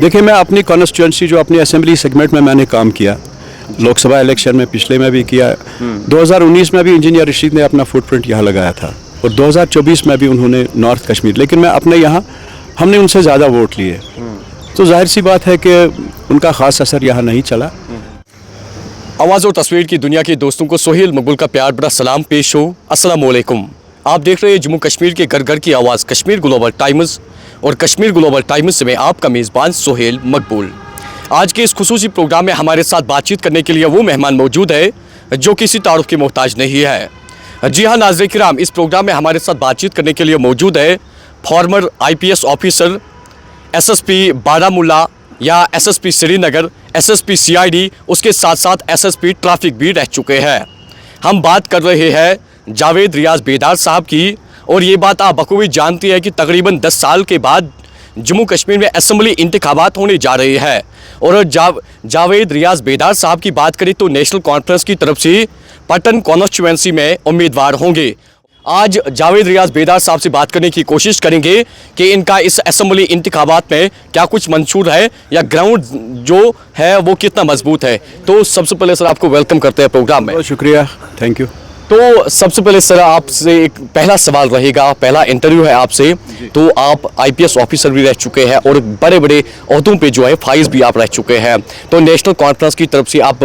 देखिए, मैं अपनी कॉन्स्टिट्यूंसी जो अपनी असेंबली सेगमेंट में मैंने काम किया, लोकसभा इलेक्शन में पिछले में भी किया, 2019 में भी इंजीनियर रशीद ने अपना फुटप्रिंट यहाँ लगाया था और 2024 में भी उन्होंने नॉर्थ कश्मीर, लेकिन मैं अपने यहाँ हमने उनसे ज़्यादा वोट लिए, तो जाहिर सी बात है कि उनका ख़ास असर यहाँ नहीं चला। आवाज़ और तस्वीर की दुनिया के दोस्तों को सोहेल मकबूल का प्यार भरा सलाम पेश हो। अस्सलाम वालेकुम। आप देख रहे हैं जम्मू कश्मीर के घर घर की आवाज़ कश्मीर ग्लोबल टाइम्स, और कश्मीर ग्लोबल टाइम्स से मैं आपका मेज़बान सोहेल मकबूल। आज के इस खुसूसी प्रोग्राम में हमारे साथ बातचीत करने के लिए वो मेहमान मौजूद है जो किसी तारुफ के मोहताज नहीं है। जी हाँ नाज़रीन किराम, इस प्रोग्राम में हमारे साथ बातचीत करने के लिए मौजूद है farmer IPS officer, SSP Baramulla या SSP श्रीनगर, SSP CID, उसके साथ साथ SSP ट्रैफिक भी रह चुके हैं। हम बात कर रहे हैं जावेद रियाज बेदार साहब की, और ये बात आप बखूबी जानती है कि तकरीबन 10 साल के बाद जम्मू कश्मीर में असेंबली इंतखाबात होने जा रहे हैं। और जावेद रियाज बेदार साहब की बात करें तो नेशनल कॉन्फ्रेंस की तरफ से पटन कॉन्स्टिट्यूंसी में उम्मीदवार होंगे। आज जावेद रियाज बेदार साहब से बात करने की कोशिश करेंगे कि इनका इस असेंबली इंतखाबात में क्या कुछ मंशूर है या ग्राउंड जो है वो कितना मजबूत है। तो सबसे पहले सर आपको वेलकम करते हैं प्रोग्राम में। बहुत शुक्रिया, थैंक यू। तो सबसे पहले सर आपसे एक पहला सवाल रहेगा, पहला इंटरव्यू है आपसे। तो आप IPS ऑफिसर भी रह चुके हैं और बड़े बड़े ओहदों पे जो है फाइज भी आप रह चुके हैं। तो नेशनल कॉन्फ्रेंस की तरफ से आप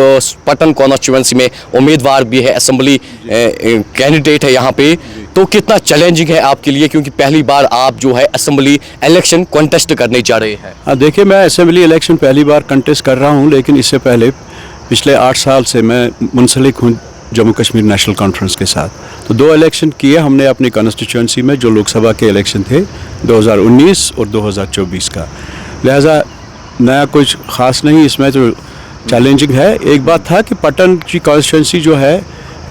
पटन कॉन्स्टिट्यूंसी में उम्मीदवार भी है, असेंबली कैंडिडेट है यहाँ पे। तो कितना चैलेंजिंग है आपके लिए, क्योंकि पहली बार आप जो है असेंबली इलेक्शन कॉन्टेस्ट करने जा रहे हैं? हाँ, देखिए, मैं असेंबली इलेक्शन पहली बार कंटेस्ट कर रहा हूँ, लेकिन इससे पहले पिछले 8 साल से मैं मुंसलिक हूँ जम्मू कश्मीर नेशनल कॉन्फ्रेंस के साथ। तो 2 इलेक्शन किए हमने अपनी कॉन्स्टिट्यूंसी में, जो लोकसभा के इलेक्शन थे 2019 और 2024 का। लिहाजा नया कुछ ख़ास नहीं इसमें, तो चैलेंजिंग है। एक बात था कि पटन की कॉन्स्टिट्यूंसी जो है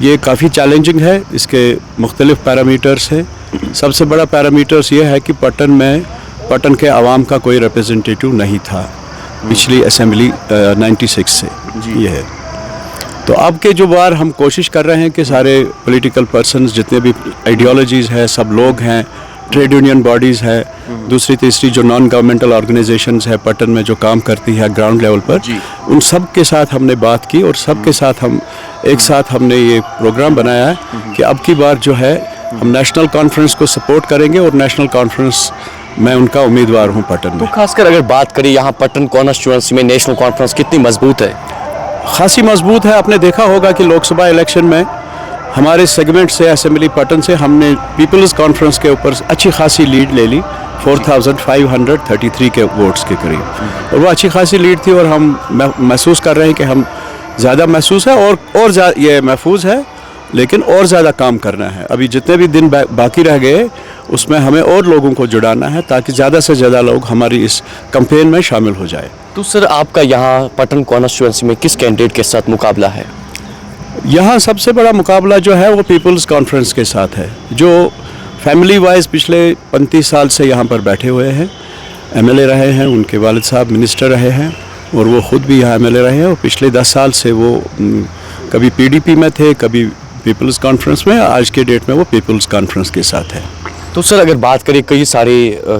ये काफ़ी चैलेंजिंग है, इसके मुख्तलिफ पैरामीटर्स हैं। सबसे बड़ा पैरामीटर्स ये है कि पटन के आवाम का कोई रिप्रेजेंटेटिव नहीं था पिछली असेंबली 96 से, ये है। तो अब के जो बार हम कोशिश कर रहे हैं कि सारे पॉलिटिकल पर्सन्स, जितने भी आइडियोलॉजीज़ हैं, सब लोग हैं, ट्रेड यूनियन बॉडीज़ है, दूसरी तीसरी जो नॉन गवर्नमेंटल ऑर्गेनाइजेशंस है पटन में जो काम करती है ग्राउंड लेवल पर, उन सब के साथ हमने बात की और सब के साथ हम एक साथ हमने ये प्रोग्राम बनाया है कि अब की बार जो है हम नेशनल कॉन्फ्रेंस को सपोर्ट करेंगे और नेशनल कॉन्फ्रेंस मैं उनका उम्मीदवार हूँ पटन में। तो खासकर अगर बात करें यहाँ पटन कॉन्स्टिट्यूंसी में नेशनल कॉन्फ्रेंस कितनी मजबूत है? खासी मजबूत है। आपने देखा होगा कि लोकसभा इलेक्शन में हमारे सेगमेंट से, असेंबली पटन से, हमने पीपल्स कॉन्फ्रेंस के ऊपर अच्छी खासी लीड ले ली, 4533 के वोट्स के करीब, और वो अच्छी खासी लीड थी। और हम महसूस कर रहे हैं कि हम ज़्यादा महसूस है और ये महफूज है, लेकिन और ज़्यादा काम करना है। अभी जितने भी दिन बाकी रह गए उसमें हमें और लोगों को जुड़ाना है ताकि ज़्यादा से ज़्यादा लोग हमारी इस कैंपेन में शामिल हो जाए। तो सर आपका यहाँ पटन कॉन्स्टिट्यूंसी में किस कैंडिडेट के साथ मुकाबला है? यहाँ सबसे बड़ा मुकाबला जो है वो पीपल्स कॉन्फ्रेंस के साथ है, जो फैमिली वाइज पिछले 35 साल से यहाँ पर बैठे हुए हैं, MLA रहे हैं, उनके वालिद साहब मिनिस्टर रहे हैं और वो ख़ुद भी यहाँ MLA रहे हैं, और पिछले 10 साल से वो कभी PDP में थे, कभी पीपल्स कॉन्फ्रेंस में, आज के डेट में वो पीपल्स कॉन्फ्रेंस के साथ है। तो सर अगर बात करें, कई सारे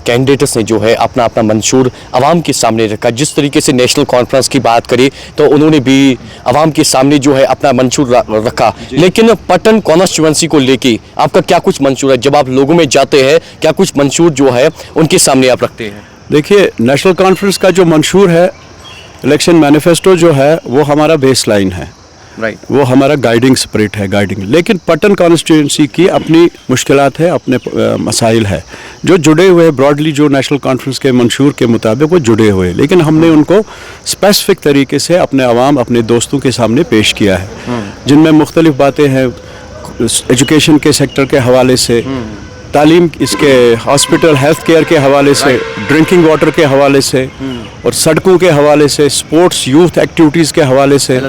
कैंडिडेट्स ने जो है अपना अपना मंशूर आवाम के सामने रखा। जिस तरीके से नेशनल कॉन्फ्रेंस की बात करें तो उन्होंने भी आवाम के सामने जो है अपना मंशूर रखा, लेकिन पटन कॉन्स्टिट्यूंसी को लेके आपका क्या कुछ मंशूर है? जब आप लोगों में जाते हैं, क्या कुछ मंशूर जो है उनके सामने आप रखते हैं? देखिए, नेशनल कॉन्फ्रेंस का जो मंशूर है, इलेक्शन मैनिफेस्टो जो है, वो हमारा बेस लाइन है, राइट, वो हमारा गाइडिंग स्पिरिट है, गाइडिंग। लेकिन पटन कॉन्स्टिट्यूंसी की अपनी मुश्किलात है, अपने मसाइल है, जो जुड़े हुए ब्रॉडली जो नेशनल कॉन्फ्रेंस के मंशूर के मुताबिक वो जुड़े हुए, लेकिन हमने उनको स्पेसिफिक तरीके से अपने आवाम, अपने दोस्तों के सामने पेश किया है, जिनमें मुख्तलिफ बातें हैं, एजुकेशन के सेक्टर के हवाले से, तालीम, इसके हॉस्पिटल हेल्थ केयर के हवाले से, ड्रिंकिंग वाटर के हवाले से, और सड़कों के हवाले से, स्पोर्ट्स यूथ एक्टिविटीज़ के हवाले से,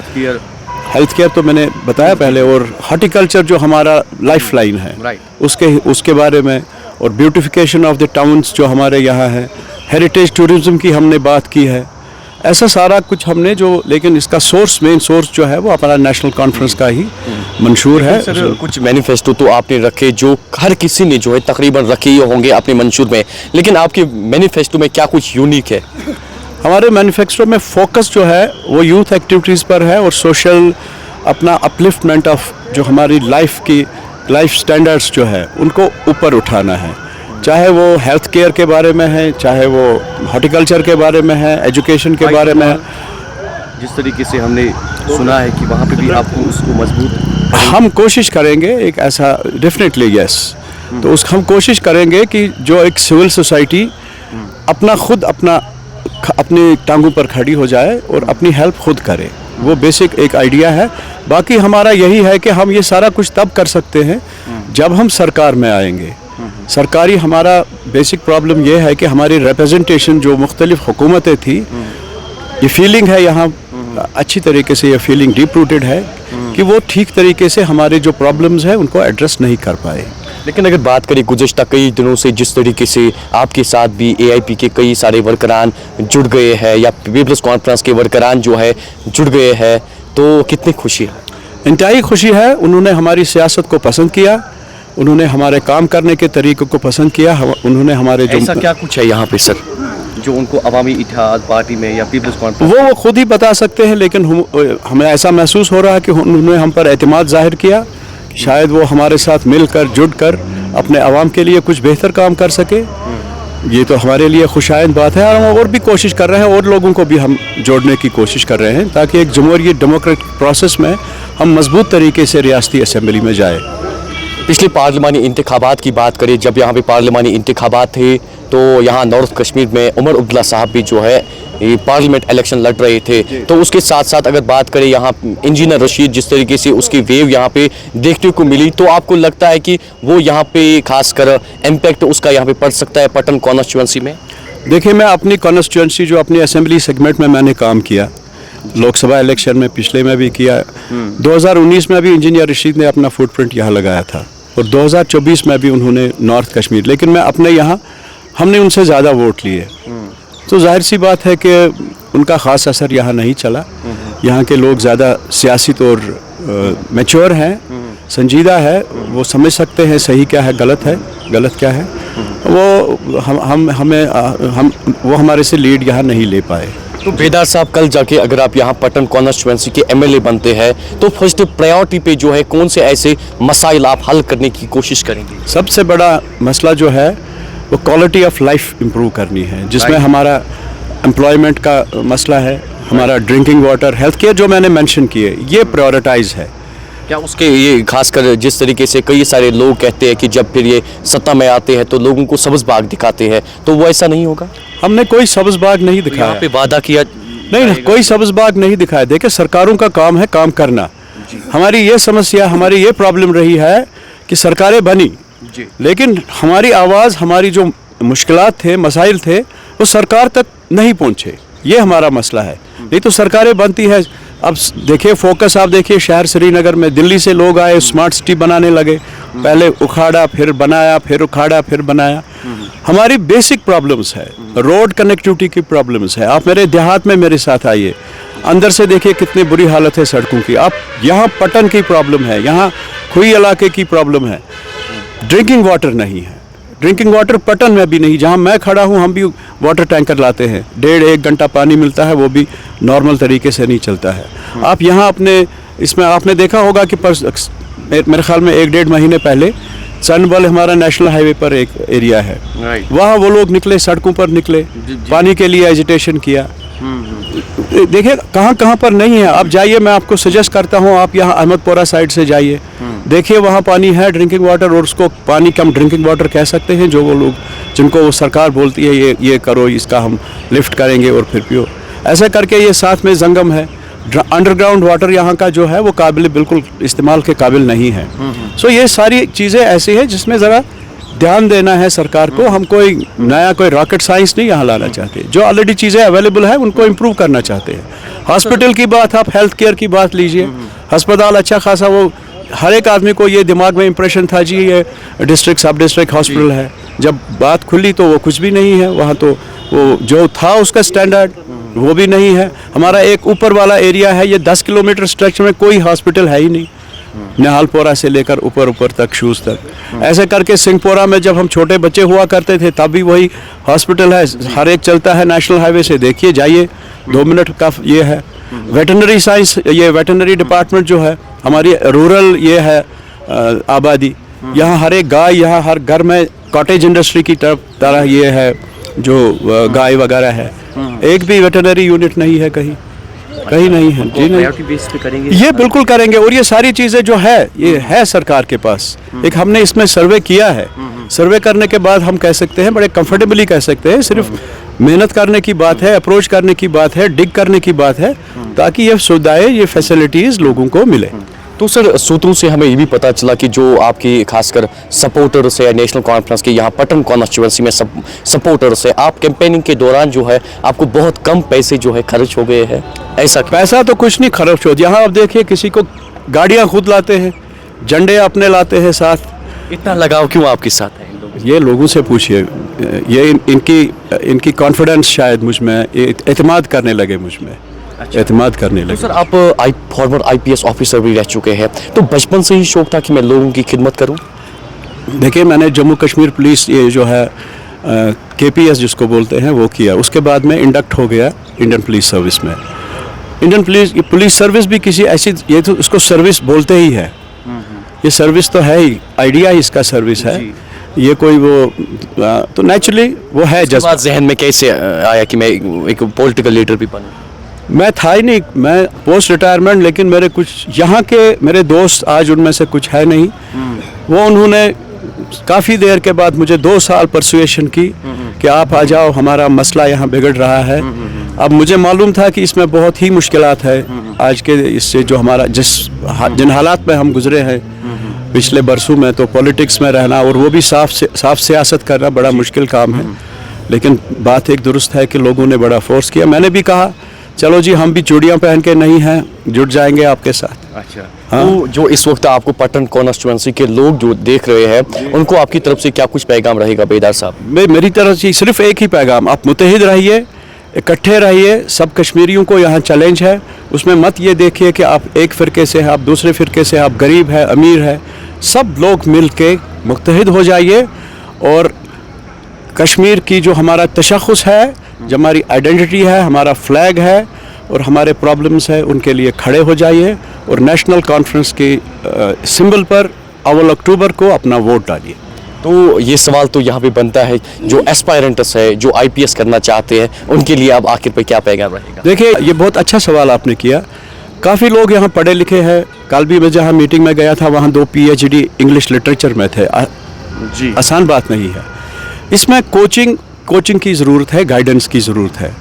हेल्थ केयर तो मैंने बताया पहले, और हॉर्टिकल्चर जो हमारा लाइफ लाइन है उसके बारे में, और ब्यूटिफिकेशन ऑफ द टाउन्स जो हमारे यहाँ है, हेरिटेज टूरिज्म की हमने बात की है। ऐसा सारा कुछ हमने जो, लेकिन इसका सोर्स, मेन सोर्स जो है वो हमारा नेशनल कॉन्फ्रेंस का ही मंशूर है। सर कुछ मैनिफेस्टो तो आपने रखे जो हर किसी ने जो है तकरीबन रखे ही होंगे अपने मंशूर में, लेकिन आपके मैनिफेस्टो में क्या कुछ यूनिक है? हमारे मैन्युफैक्चर में फोकस जो है वो यूथ एक्टिविटीज़ पर है और सोशल अपना अपलिफ्टमेंट ऑफ जो हमारी लाइफ स्टैंडर्ड्स जो है उनको ऊपर उठाना है, चाहे वो हेल्थ केयर के बारे में है, चाहे वो हॉर्टिकल्चर के बारे में है, एजुकेशन के बारे में है। जिस तरीके से हमने सुना है कि वहाँ पे भी आपको उसको मजबूत हम कोशिश करेंगे एक ऐसा डेफिनेटली यस, तो हम कोशिश करेंगे कि जो एक सिविल सोसाइटी अपनी टांगों पर खड़ी हो जाए और अपनी हेल्प खुद करे, वो बेसिक एक आइडिया है। बाकी हमारा यही है कि हम ये सारा कुछ तब कर सकते हैं जब हम सरकार में आएंगे। सरकारी हमारा बेसिक प्रॉब्लम ये है कि हमारी रिप्रेजेंटेशन जो मुख्तलिफ हुकूमतें थी, ये फीलिंग है यहाँ अच्छी तरीके से, ये फीलिंग डीप रूटेड है कि वो ठीक तरीके से हमारे जो प्रॉब्लम्स हैं उनको एड्रेस नहीं कर पाए। लेकिन अगर बात करें गुज़श्ता कई दिनों से जिस तरीके से आपके साथ भी AIP के कई सारे वर्करान जुड़ गए हैं या पीपल्स कॉन्फ्रेंस के वर्करान जो है जुड़ गए हैं, तो कितनी खुशी है? इंतहाई खुशी है। उन्होंने हमारी सियासत को पसंद किया, उन्होंने हमारे काम करने के तरीक़ों को पसंद किया, उन्होंने हमारे जो ऐसा क्या कुछ है यहाँ पे सर जो उनको अवामी इत्तेहाद पार्टी में या पीपल्स कॉन्फ्रेंस वो खुद ही बता सकते हैं, लेकिन हमें ऐसा महसूस हो रहा है कि उन्होंने हम पर एतमाद जाहिर किया, शायद वो हमारे साथ मिलकर जुड़कर अपने आवाम के लिए कुछ बेहतर काम कर सके। ये तो हमारे लिए खुशाइंद बात है और हम और भी कोशिश कर रहे हैं, और लोगों को भी हम जोड़ने की कोशिश कर रहे हैं ताकि एक जमहूरियत डेमोक्रेटिक प्रोसेस में हम मजबूत तरीके से रियासती असम्बली में जाए। पिछले पार्लिमानी इंतखाबात की बात करें, जब यहाँ पे पार्लिमानी इंतखाबात थे तो यहाँ नॉर्थ कश्मीर में उमर अब्दुल्ला साहब भी जो है ये पार्लियामेंट इलेक्शन लड़ रहे थे, तो उसके साथ साथ अगर बात करें यहाँ इंजीनियर रशीद जिस तरीके से उसकी वेव यहाँ पे देखने को मिली, तो आपको लगता है कि वो यहाँ पे खासकर इम्पैक्ट उसका यहाँ पे पड़ सकता है पटन कॉन्स्टिट्यूंसी में? देखिए, मैं अपनी कॉन्स्टिट्यूंसी जो अपनी असेंबली सेगमेंट में मैंने काम किया, लोकसभा इलेक्शन में पिछले में भी किया, 2019 में भी इंजीनियर रशीद ने अपना फुटप्रिंट यहाँ लगाया था और 2024 में भी उन्होंने नॉर्थ कश्मीर, लेकिन मैं अपने यहाँ हमने उनसे ज़्यादा वोट लिए, तो जाहिर सी बात है कि उनका ख़ास असर यहाँ नहीं चला। यहाँ के लोग ज़्यादा सियासी तौर मैच्योर हैं, संजीदा है, वो समझ सकते हैं सही क्या है, गलत क्या है। वो हमारे से लीड यहाँ नहीं ले पाए। तो बेदार साहब, कल जाके अगर आप यहाँ पटन कॉन्स्टिट्यूंसी के MLA बनते हैं तो फर्स्ट प्रायोरिटी पे जो है कौन से ऐसे मसाइल आप हल करने की कोशिश करेंगे? सबसे बड़ा मसला जो है वो क्वालिटी ऑफ लाइफ इम्प्रूव करनी है, जिसमें हमारा एम्प्लॉयमेंट का मसला है, हमारा ड्रिंकिंग वाटर, हेल्थ केयर जो मैंने मेंशन किए, ये प्रायोरिटाइज है। क्या उसके ये खासकर जिस तरीके से कई सारे लोग कहते हैं कि जब फिर ये सत्ता में आते हैं तो लोगों को सब्ज़ बाग दिखाते हैं, तो वो ऐसा नहीं होगा? हमने कोई सब्ज़ बाग नहीं दिखाया, यहाँ पे वादा किया नहीं, कोई सब्ज़ बाग नहीं दिखाया। देखिए, सरकारों का काम है काम करना। हमारी ये समस्या, हमारी ये प्रॉब्लम रही है कि सरकारें बनी लेकिन हमारी आवाज़, हमारी जो मुश्किलात थे, मसाइल थे, वो सरकार तक नहीं पहुँचे। ये हमारा मसला है। नहीं तो सरकारें बनती है। अब देखिए फोकस, आप देखिए शहर श्रीनगर में दिल्ली से लोग आए, स्मार्ट सिटी बनाने लगे, पहले उखाड़ा फिर बनाया, फिर उखाड़ा फिर बनाया। हमारी बेसिक प्रॉब्लम्स है, रोड कनेक्टिविटी की प्रॉब्लम्स है। आप मेरे देहात में मेरे साथ आइए, अंदर से देखिए कितनी बुरी हालत है सड़कों की। आप यहाँ पटन की प्रॉब्लम है, यहाँ खुई इलाके की प्रॉब्लम है, ड्रिंकिंग वाटर नहीं है। ड्रिंकिंग वाटर पटन में भी नहीं, जहाँ मैं खड़ा हूँ हम भी वाटर टैंकर लाते हैं, 1.5-1 घंटा पानी मिलता है, वो भी नॉर्मल तरीके से नहीं चलता है। आप यहाँ इसमें आपने देखा होगा कि मेरे ख्याल में 1-1.5 महीने पहले चंडबल हमारा नेशनल हाईवे पर एक एरिया है, वहाँ वो लोग निकले, सड़कों पर निकले, पानी के लिए एजिटेशन किया। देखिए कहाँ पर नहीं है। आप जाइए, मैं आपको सजेस्ट करता हूँ, आप यहाँ अहमदपुरा साइड से जाइए, देखिए वहाँ पानी है ड्रिंकिंग वाटर, और उसको पानी कम ड्रिंकिंग वाटर कह सकते हैं, जो वो लोग जिनको वो सरकार बोलती है ये करो, इसका हम लिफ्ट करेंगे और फिर पियो। ऐसा करके ये साथ में जंगम है। अंडरग्राउंड वाटर यहाँ का जो है वो काबिल, बिल्कुल इस्तेमाल के काबिल नहीं है। सो ये सारी चीज़ें ऐसी हैं जिसमें ज़रा ध्यान देना है सरकार को। हम कोई रॉकेट साइंस नहीं यहाँ लाना चाहते, जो ऑलरेडी चीज़ें अवेलेबल है उनको इम्प्रूव करना चाहते हैं। हॉस्पिटल की बात, आप हेल्थ केयर की बात लीजिए, अस्पताल अच्छा खासा, वो हर एक आदमी को ये दिमाग में इम्प्रेशन था जी ये डिस्ट्रिक्ट सब डिस्ट्रिक्ट हॉस्पिटल है। जब बात खुली तो वो कुछ भी नहीं है, वहाँ तो वो जो था उसका स्टैंडर्ड वो भी नहीं है। हमारा एक ऊपर वाला एरिया है, ये 10 किलोमीटर स्ट्रेच में कोई हॉस्पिटल है ही नहीं। निहालपोरा से लेकर ऊपर ऊपर तक शूज़ तक। ऐसे करके सिंहपोरा में जब हम छोटे बच्चे हुआ करते थे तब भी वही हॉस्पिटल है, हर एक चलता है नेशनल हाईवे से, देखिए जाइए 2 मिनट का ये है। वेटनरी साइंस, ये वेटनरी डिपार्टमेंट जो है हमारी रूरल ये है आबादी, यहाँ हर एक गाय, यहाँ हर घर में कॉटेज इंडस्ट्री की तरह ये है जो गाय वगैरह है। एक भी वेटनरी यूनिट नहीं है, कहीं नहीं है जी। नहीं, बेस पे करेंगे ये बिल्कुल करेंगे। और ये सारी चीज़ें जो है ये है सरकार के पास। एक हमने इसमें सर्वे किया है, सर्वे करने के बाद हम कह सकते हैं, बड़े कंफर्टेबली कह सकते हैं, सिर्फ मेहनत करने की बात है, अप्रोच करने की बात है, डिग करने की बात है, ताकि ये सुविधाएं, ये फैसिलिटीज़ लोगों को मिले। तो सर, सूत्रों से हमें ये भी पता चला कि जो आपकी खासकर सपोर्टर्स है नेशनल कॉन्फ्रेंस के यहाँ पटन कॉन्स्टिट्यूंसी में सपोर्टर्स है, आप कैंपेनिंग के दौरान जो है आपको बहुत कम पैसे जो है खर्च हो गए हैं, ऐसा क्यों? पैसा तो कुछ नहीं खर्च होता यहाँ। आप देखिए, किसी को गाड़ियाँ खुद लाते हैं, झंडे अपने लाते हैं साथ। इतना लगाव क्यों आपके साथ है इन लोगों से? ये लोगों से पूछिए, ये इनकी कॉन्फिडेंस शायद मुझ में, एतमाद करने लगे मुझ में, एतमाद करने तो लगे। सर, आप फॉर्मर आईपीएस ऑफिसर भी रह चुके हैं, तो बचपन से ही शौक था कि मैं लोगों की खिदमत करूं? देखिए, मैंने जम्मू कश्मीर पुलिस ये जो है केपीएस जिसको बोलते हैं वो किया। उसके बाद में इंडक्ट हो गया इंडियन पुलिस सर्विस में। इंडियन पुलिस सर्विस भी किसी ऐसी, ये तो उसको सर्विस बोलते ही है, ये सर्विस तो है ही, आइडिया ही इसका सर्विस है। ये कोई वो तो नेचुरली वो है। उसके बाद जहन में कैसे आया कि मैं एक पॉलिटिकल लीडर भी बनूं? मैं था ही नहीं, मैं पोस्ट रिटायरमेंट, लेकिन मेरे कुछ यहाँ के मेरे दोस्त आज उनमें से कुछ है नहीं, वो उन्होंने काफ़ी देर के बाद मुझे 2 साल परसुएशन की कि आप आ जाओ, हमारा मसला यहाँ बिगड़ रहा है। अब मुझे मालूम था कि इसमें बहुत ही मुश्किलात है आज के, इससे जो हमारा जिन हालात में हम गुजरे हैं पिछले बरसों में, तो पॉलिटिक्स में रहना और वो भी साफ सियासत करना बड़ा मुश्किल काम है। लेकिन बात एक दुरुस्त है कि लोगों ने बड़ा फोर्स किया। मैंने भी कहा चलो जी, हम भी चूड़ियाँ पहन के नहीं हैं, जुट जाएंगे आपके साथ। अच्छा, हाँ। तो जो इस वक्त आपको पटन कॉन्स्टिट्यूंसी के लोग जो देख रहे हैं, उनको आपकी तरफ से क्या कुछ पैगाम रहेगा बेदार साहब? मेरी तरफ से सिर्फ एक ही पैगाम, आप मुत्तहिद रहिए, इकट्ठे रहिए। सब कश्मीरियों को यहाँ चैलेंज है, उसमें मत ये देखिए कि आप एक फ़िरके से हैं, आप दूसरे फ़िरके से, आप गरीब है, अमीर है, सब लोग मिल के मुत्तहिद हो जाइए और कश्मीर की जो हमारा तशख़्ख़ुस है, जो हमारी आइडेंटिटी है, हमारा फ्लैग है और हमारे प्रॉब्लम्स है, उनके लिए खड़े हो जाइए और नेशनल कॉन्फ्रेंस के सिंबल पर 1 अक्टूबर को अपना वोट डालिए। तो ये सवाल तो यहाँ पे बनता है, जो एस्पायरेंट्स है, जो आईपीएस करना चाहते हैं, उनके लिए अब आखिर पे क्या पैगाम रहेगा? देखिए, ये बहुत अच्छा सवाल आपने किया। काफ़ी लोग यहाँ पढ़े लिखे हैं। कल भी मैं जहाँ मीटिंग में गया था, वहाँ 2 PhD इंग्लिश लिटरेचर में थे। जी, आसान बात नहीं है। इसमें कोचिंग की ज़रूरत है, गाइडेंस की ज़रूरत है।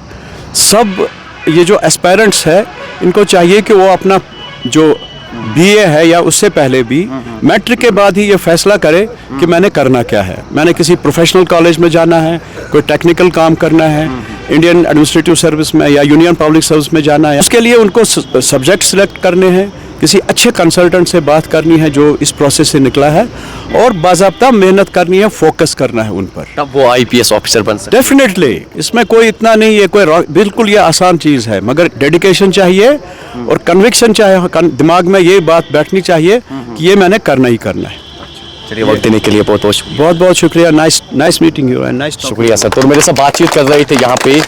सब ये जो एस्पायरेंट्स है, इनको चाहिए कि वो अपना जो BA है या उससे पहले भी मैट्रिक के बाद ही ये फैसला करे कि मैंने करना क्या है। मैंने किसी प्रोफेशनल कॉलेज में जाना है, कोई टेक्निकल काम करना है, इंडियन एडमिनिस्ट्रेटिव सर्विस में या यूनियन पब्लिक सर्विस में जाना है। उसके लिए उनको सब्जेक्ट सिलेक्ट करने हैं, किसी अच्छे कंसल्टेंट से बात करनी है जो इस प्रोसेस से निकला है, और बाज़ाब्ता मेहनत करनी है, फोकस करना है उन पर, तब वो आईपीएस ऑफिसर बन सकते। डेफिनेटली इसमें कोई इतना नहीं है, कोई बिल्कुल ये आसान चीज़ है, मगर डेडिकेशन चाहिए और कन्विक्शन चाहिए, दिमाग में ये बात बैठनी चाहिए कि ये मैंने करना ही करना है। चलिए, वक्त देने के लिए बहुत बहुत शुक्रिया। Nice meeting you and nice शुक्रिया सर। तो मेरे साथ बातचीत कर रहे थे यहाँ पे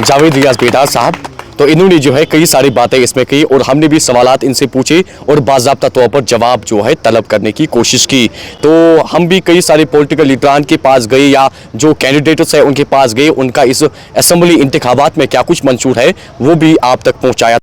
जावेद रियाज बेदार साहब। तो इन्होंने जो है कई सारी बातें इसमें की और हमने भी सवालात इनसे पूछे और बाज़ाब्ता तौर पर जवाब जो है तलब करने की कोशिश की। तो हम भी कई सारे पॉलिटिकल लीडरान के पास गए या जो कैंडिडेट्स हैं उनके पास गए, उनका इस असेंबली इंतखाबात में क्या कुछ मंशूर है वो भी आप तक पहुँचाया।